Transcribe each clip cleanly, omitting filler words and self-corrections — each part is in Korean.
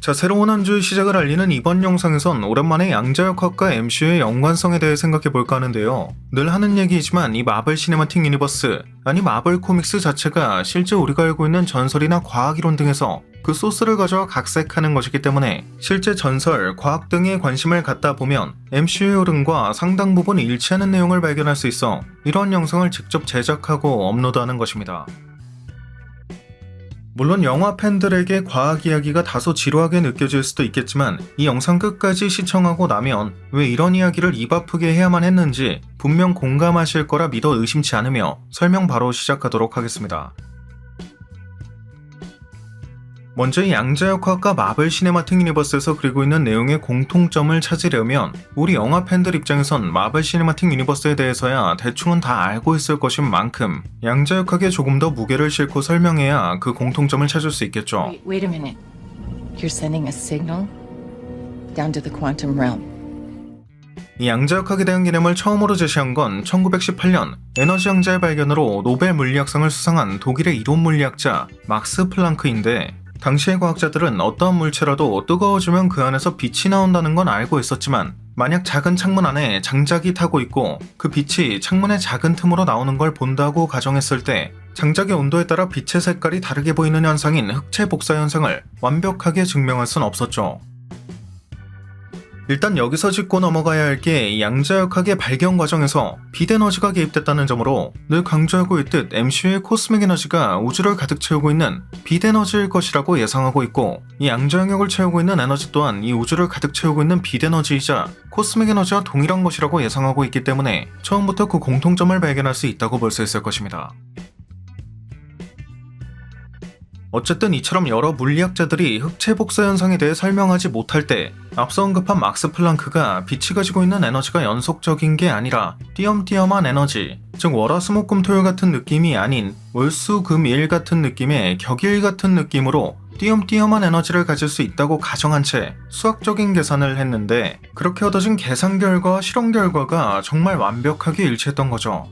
자, 새로운 한 주의 시작을 알리는 이번 영상에선 오랜만에 양자역학과 MCU의 연관성에 대해 생각해볼까 하는데요. 늘 하는 얘기이지만 이 마블 시네마틱 유니버스, 아니 마블 코믹스 자체가 실제 우리가 알고 있는 전설이나 과학이론 등에서 그 소스를 가져와 각색하는 것이기 때문에 실제 전설, 과학 등에 관심을 갖다 보면 MCU의 흐름과 상당 부분 일치하는 내용을 발견할 수 있어 이런 영상을 직접 제작하고 업로드하는 것입니다. 물론 영화 팬들에게 과학 이야기가 다소 지루하게 느껴질 수도 있겠지만 이 영상 끝까지 시청하고 나면 왜 이런 이야기를 입 아프게 해야만 했는지 분명 공감하실 거라 믿어 의심치 않으며 설명 바로 시작하도록 하겠습니다. 먼저 이 양자역학과 마블 시네마틱 유니버스에서 그리고 있는 내용의 공통점을 찾으려면 우리 영화 팬들 입장에선 마블 시네마틱 유니버스에 대해서야 대충은 다 알고 있을 것인 만큼 양자역학에 조금 더 무게를 싣고 설명해야 그 공통점을 찾을 수 있겠죠. Wait a minute. You're sending a signal down to the quantum realm. 이 양자역학에 대한 개념을 처음으로 제시한 건 1918년 에너지 양자의 발견으로 노벨 물리학상을 수상한 독일의 이론 물리학자 막스 플랑크인데, 당시의 과학자들은 어떠한 물체라도 뜨거워지면 그 안에서 빛이 나온다는 건 알고 있었지만 만약 작은 창문 안에 장작이 타고 있고 그 빛이 창문의 작은 틈으로 나오는 걸 본다고 가정했을 때 장작의 온도에 따라 빛의 색깔이 다르게 보이는 현상인 흑체 복사 현상을 완벽하게 증명할 순 없었죠. 일단 여기서 짚고 넘어가야 할 게 양자역학의 발견 과정에서 빛 에너지가 개입됐다는 점으로 늘 강조하고 있듯 MCU의 코스믹 에너지가 우주를 가득 채우고 있는 빛 에너지일 것이라고 예상하고 있고, 이 양자 영역을 채우고 있는 에너지 또한 이 우주를 가득 채우고 있는 빛 에너지이자 코스믹 에너지와 동일한 것이라고 예상하고 있기 때문에 처음부터 그 공통점을 발견할 수 있다고 볼 수 있을 것입니다. 어쨌든 이처럼 여러 물리학자들이 흑체 복사 현상에 대해 설명하지 못할 때 앞서 언급한 막스 플랑크가 빛이 가지고 있는 에너지가 연속적인 게 아니라 띄엄띄엄한 에너지, 즉 월화수목금토일 같은 느낌이 아닌 월수금일 같은 느낌의 격일 같은 느낌으로 띄엄띄엄한 에너지를 가질 수 있다고 가정한 채 수학적인 계산을 했는데, 그렇게 얻어진 계산 결과와 실험 결과가 정말 완벽하게 일치했던 거죠.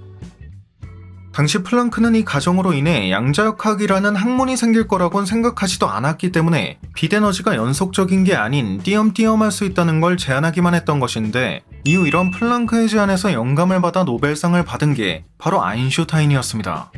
당시 플랑크는 이 가정으로 인해 양자역학이라는 학문이 생길 거라고는 생각하지도 않았기 때문에 빛 에너지가 연속적인 게 아닌 띄엄띄엄할 수 있다는 걸 제안하기만 했던 것인데, 이후 이런 플랑크의 제안에서 영감을 받아 노벨상을 받은 게 바로 아인슈타인이었습니다.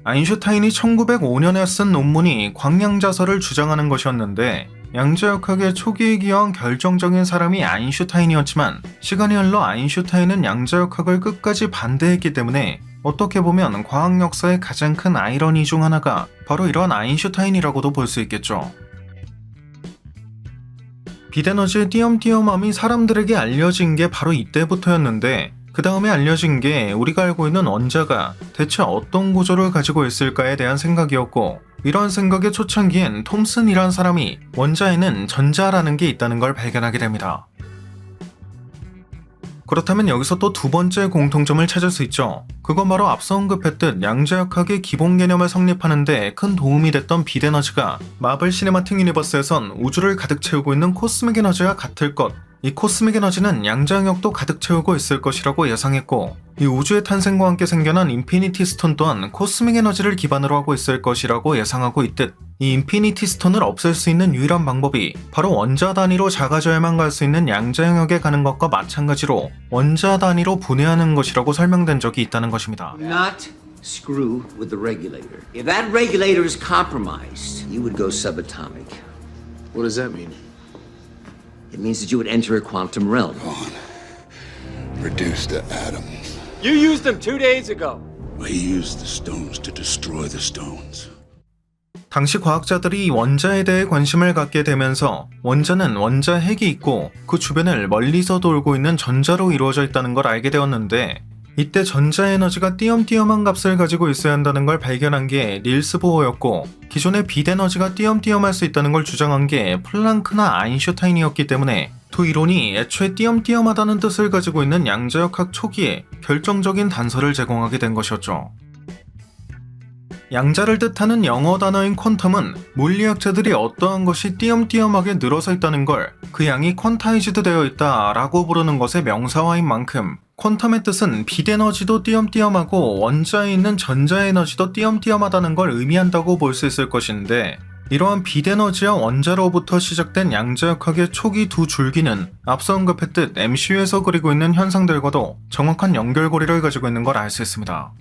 아인슈타인이 1905년에 쓴 논문이 광양자설을 주장하는 것이었는데, 양자역학의 초기에 기여한 결정적인 사람이 아인슈타인이었지만 시간이 흘러 아인슈타인은 양자역학을 끝까지 반대했기 때문에 어떻게 보면 과학 역사의 가장 큰 아이러니 중 하나가 바로 이러한 아인슈타인이라고도 볼 수 있겠죠. 빛에너지의 띄엄띄엄함이 사람들에게 알려진 게 바로 이때부터였는데, 그 다음에 알려진 게 우리가 알고 있는 원자가 대체 어떤 구조를 가지고 있을까에 대한 생각이었고, 이런 생각의 초창기엔 톰슨이란 사람이 원자에는 전자라는 게 있다는 걸 발견하게 됩니다. 그렇다면 여기서 또 두 번째 공통점을 찾을 수 있죠. 그건 바로 앞서 언급했듯 양자역학의 기본 개념을 성립하는 데 큰 도움이 됐던 빛 에너지가 마블 시네마틱 유니버스에선 우주를 가득 채우고 있는 코스믹 에너지와 같을 것, 이 코스믹 에너지는 양자 영역도 가득 채우고 있을 것이라고 예상했고, 이 우주의 탄생과 함께 생겨난 인피니티 스톤 또한 코스믹 에너지를 기반으로 하고 있을 것이라고 예상하고 있듯, 이 인피니티 스톤을 없앨 수 있는 유일한 방법이 바로 원자 단위로 작아져야만 갈 수 있는 양자 영역에 가는 것과 마찬가지로 원자 단위로 분해하는 것이라고 설명된 적이 있다는 것입니다. Not screw with the regulator. If that regulator is compromised, you would go subatomic. What does that mean? It means that you would enter a quantum realm. Reduced to atoms. You used them 2 days ago. He used the stones to destroy the stones. 당시 과학자들이 원자에 대해 관심을 갖게 되면서 원자는 원자 핵이 있고 그 주변을 멀리서 돌고 있는 전자로 이루어져 있다는 걸 알게 되었는데, 이때 전자 에너지가 띄엄띄엄한 값을 가지고 있어야 한다는 걸 발견한 게 닐스 보어였고, 기존의 빛 에너지가 띄엄띄엄할 수 있다는 걸 주장한 게 플랑크나 아인슈타인이었기 때문에 두 이론이 애초에 띄엄띄엄하다는 뜻을 가지고 있는 양자역학 초기에 결정적인 단서를 제공하게 된 것이었죠. 양자를 뜻하는 영어 단어인 퀀텀은 물리학자들이 어떠한 것이 띄엄띄엄하게 늘어서 있다는 걸 그 양이 퀀타이즈드 되어 있다 라고 부르는 것의 명사화인 만큼, 퀀텀의 뜻은 빛 에너지도 띄엄띄엄하고 원자에 있는 전자 에너지도 띄엄띄엄하다는 걸 의미한다고 볼 수 있을 것인데, 이러한 빛에너지와 원자로부터 시작된 양자역학의 초기 두 줄기는 앞서 언급했듯 MCU에서 그리고 있는 현상들과도 정확한 연결고리를 가지고 있는 걸 알 수 있습니다.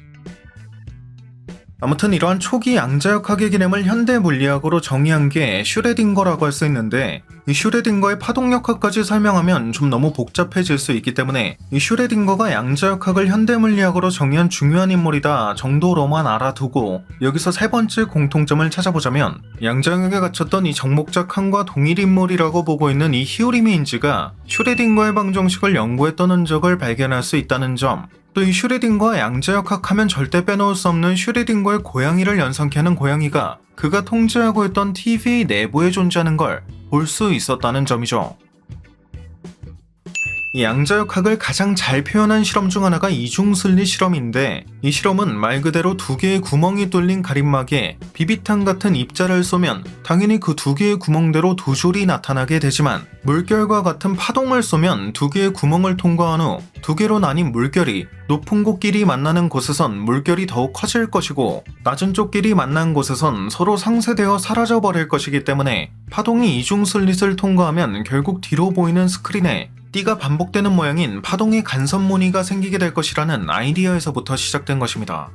아무튼 이러한 초기 양자역학의 개념을 현대 물리학으로 정의한 게 슈레딩거라고 할 수 있는데, 이 슈레딩거의 파동역학까지 설명하면 좀 너무 복잡해질 수 있기 때문에 이 슈레딩거가 양자역학을 현대 물리학으로 정의한 중요한 인물이다 정도로만 알아두고, 여기서 세 번째 공통점을 찾아보자면 양자역학에 갇혔던 이 정목적 항과 동일 인물이라고 보고 있는 이 히오리메인즈가 슈레딩거의 방정식을 연구했던 흔적을 발견할 수 있다는 점, 또 이 슈레딩거와 양자역학 하면 절대 빼놓을 수 없는 슈레딩거의 고양이를 연상케 하는 고양이가 그가 통제하고 있던 TVA 내부에 존재하는 걸 볼 수 있었다는 점이죠. 이 양자역학을 가장 잘 표현한 실험 중 하나가 이중슬릿 실험인데, 이 실험은 말 그대로 두 개의 구멍이 뚫린 가림막에 비비탄 같은 입자를 쏘면 당연히 그 두 개의 구멍대로 두 줄이 나타나게 되지만, 물결과 같은 파동을 쏘면 두 개의 구멍을 통과한 후 두 개로 나뉜 물결이 높은 곳끼리 만나는 곳에선 물결이 더욱 커질 것이고, 낮은 쪽끼리 만난 곳에선 서로 상쇄되어 사라져버릴 것이기 때문에 파동이 이중슬릿을 통과하면 결국 뒤로 보이는 스크린에 띠가 반복되는 모양인 파동의 간섭 무늬가 생기게 될 것이라는 아이디어에서부터 시작된 것입니다.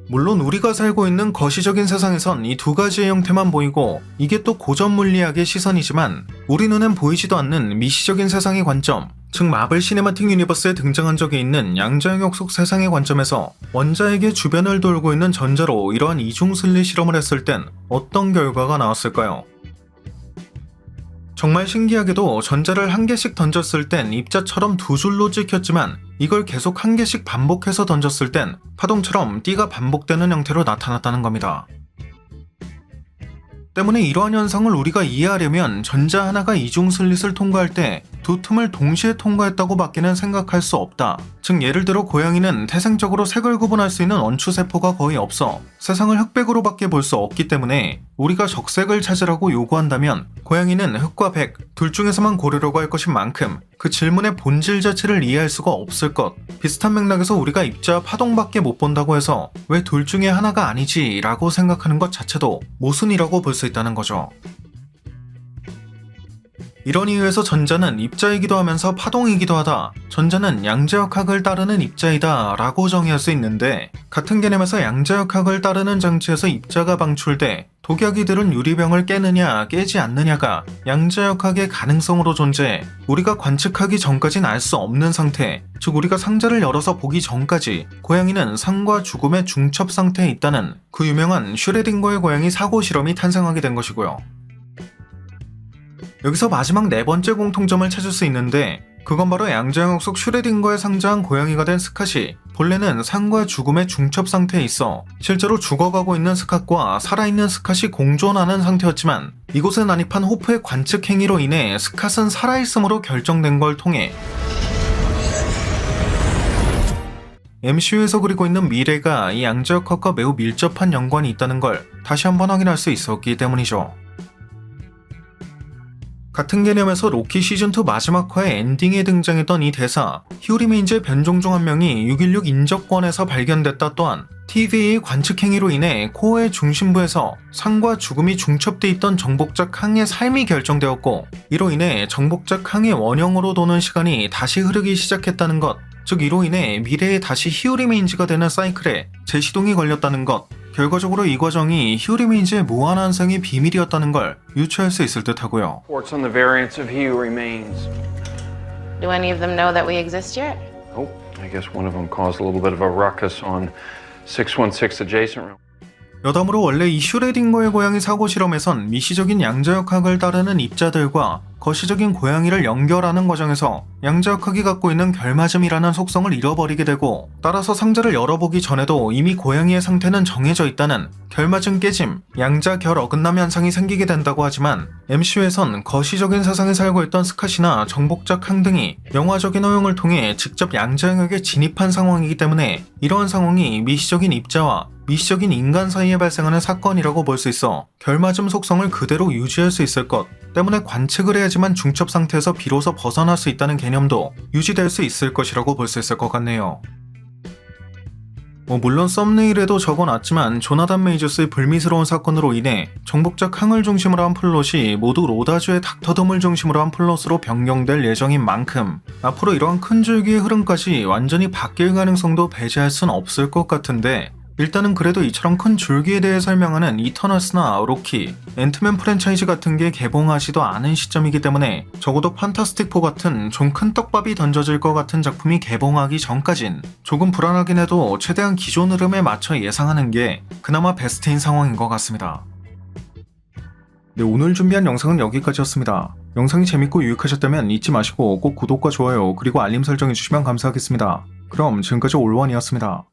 물론 우리가 살고 있는 거시적인 세상에선 이 두 가지의 형태만 보이고, 이게 또 고전 물리학의 시선이지만 우리 눈엔 보이지도 않는 미시적인 세상의 관점, 즉 마블 시네마틱 유니버스에 등장한 적이 있는 양자역학 속 세상의 관점에서 원자에게 주변을 돌고 있는 전자로 이러한 이중슬릿 실험을 했을 땐 어떤 결과가 나왔을까요? 정말 신기하게도 전자를 한 개씩 던졌을 땐 입자처럼 두 줄로 찍혔지만, 이걸 계속 한 개씩 반복해서 던졌을 땐 파동처럼 띠가 반복되는 형태로 나타났다는 겁니다. 때문에 이러한 현상을 우리가 이해하려면 전자 하나가 이중슬릿을 통과할 때 두 틈을 동시에 통과했다고 밖에는 생각할 수 없다. 즉 예를 들어 고양이는 태생적으로 색을 구분할 수 있는 원추세포가 거의 없어 세상을 흑백으로 밖에 볼 수 없기 때문에 우리가 적색을 찾으라고 요구한다면 고양이는 흑과 백 둘 중에서만 고르려고 할 것인 만큼 그 질문의 본질 자체를 이해할 수가 없을 것. 비슷한 맥락에서 우리가 입자와 파동밖에 못 본다고 해서 왜 둘 중에 하나가 아니지 라고 생각하는 것 자체도 모순이라고 볼 수 있다는 거죠. 이런 이유에서 전자는 입자이기도 하면서 파동이기도 하다, 전자는 양자역학을 따르는 입자이다 라고 정의할 수 있는데, 같은 개념에서 양자역학을 따르는 장치에서 입자가 방출돼 독약이들은 유리병을 깨느냐 깨지 않느냐가 양자역학의 가능성으로 존재해 우리가 관측하기 전까진 알 수 없는 상태, 즉 우리가 상자를 열어서 보기 전까지 고양이는 삶과 죽음의 중첩 상태에 있다는 그 유명한 슈레딩거의 고양이 사고 실험이 탄생하게 된 것이고요. 여기서 마지막 네 번째 공통점을 찾을 수 있는데, 그건 바로 양자역학 속 슈레딩거에 상자한 고양이가 된 스캇이 본래는 삶과 죽음의 중첩 상태에 있어 실제로 죽어가고 있는 스캇과 살아있는 스캇이 공존하는 상태였지만, 이곳에 난입한 호프의 관측 행위로 인해 스캇은 살아있음으로 결정된 걸 통해 MCU에서 그리고 있는 미래가 이 양자역학과 매우 밀접한 연관이 있다는 걸 다시 한번 확인할 수 있었기 때문이죠. 같은 개념에서 로키 시즌2 마지막 화의 엔딩에 등장했던 이 대사, 히오리메인즈의 변종 중 한 명이 616 인접권에서 발견됐다 또한 TV의 관측 행위로 인해 코어의 중심부에서 삶과 죽음이 중첩돼 있던 정복작 항의 삶이 결정되었고, 이로 인해 정복작 항의 원형으로 도는 시간이 다시 흐르기 시작했다는 것, 즉 이로 인해 미래에 다시 히오리메인즈가 되는 사이클에 재시동이 걸렸다는 것, 결과적으로 이 과정이 히오리메인즈의 무한환생의 비밀이었다는 걸 유추할 수 있을 듯하고요. Reports on the variants of he who remains. Do any of them know that we exist yet? Oh, I guess one of them caused a little bit of a ruckus on 616 adjacent room. 여담으로 원래 이 슈레딩거의 고양이 사고 실험에선 미시적인 양자역학을 따르는 입자들과 거시적인 고양이를 연결하는 과정에서 양자역학이 갖고 있는 결맞음이라는 속성을 잃어버리게 되고, 따라서 상자를 열어보기 전에도 이미 고양이의 상태는 정해져 있다는 결맞음 깨짐, 양자결 어긋남 현상이 생기게 된다고 하지만, MCU에선 거시적인 세상에 살고 있던 스캇이나 정복작 항 등이 영화적인 허용을 통해 직접 양자역학에 진입한 상황이기 때문에 이러한 상황이 미시적인 입자와 미시적인 인간 사이에 발생하는 사건이라고 볼 수 있어 결맞음 속성을 그대로 유지할 수 있을 것 때문에 관측을 해야지만 중첩 상태에서 비로소 벗어날 수 있다는 개념도 유지될 수 있을 것이라고 볼 수 있을 것 같네요. 물론 썸네일에도 적어놨지만 조나단 메이저스의 불미스러운 사건으로 인해 정복자 캉을 중심으로 한 플롯이 모두 로다주의 닥터덤을 중심으로 한 플롯으로 변경될 예정인 만큼 앞으로 이러한 큰 줄기의 흐름까지 완전히 바뀔 가능성도 배제할 순 없을 것 같은데, 일단은 그래도 이처럼 큰 줄기에 대해 설명하는 이터널스나 로키, 앤트맨 프랜차이즈 같은 게 개봉하지도 않은 시점이기 때문에 적어도 판타스틱4 같은 좀 큰 떡밥이 던져질 것 같은 작품이 개봉하기 전까진 조금 불안하긴 해도 최대한 기존 흐름에 맞춰 예상하는 게 그나마 베스트인 상황인 것 같습니다. 네, 오늘 준비한 영상은 여기까지였습니다. 영상이 재밌고 유익하셨다면 잊지 마시고 꼭 구독과 좋아요 그리고 알림 설정해주시면 감사하겠습니다. 그럼 지금까지 올원이었습니다.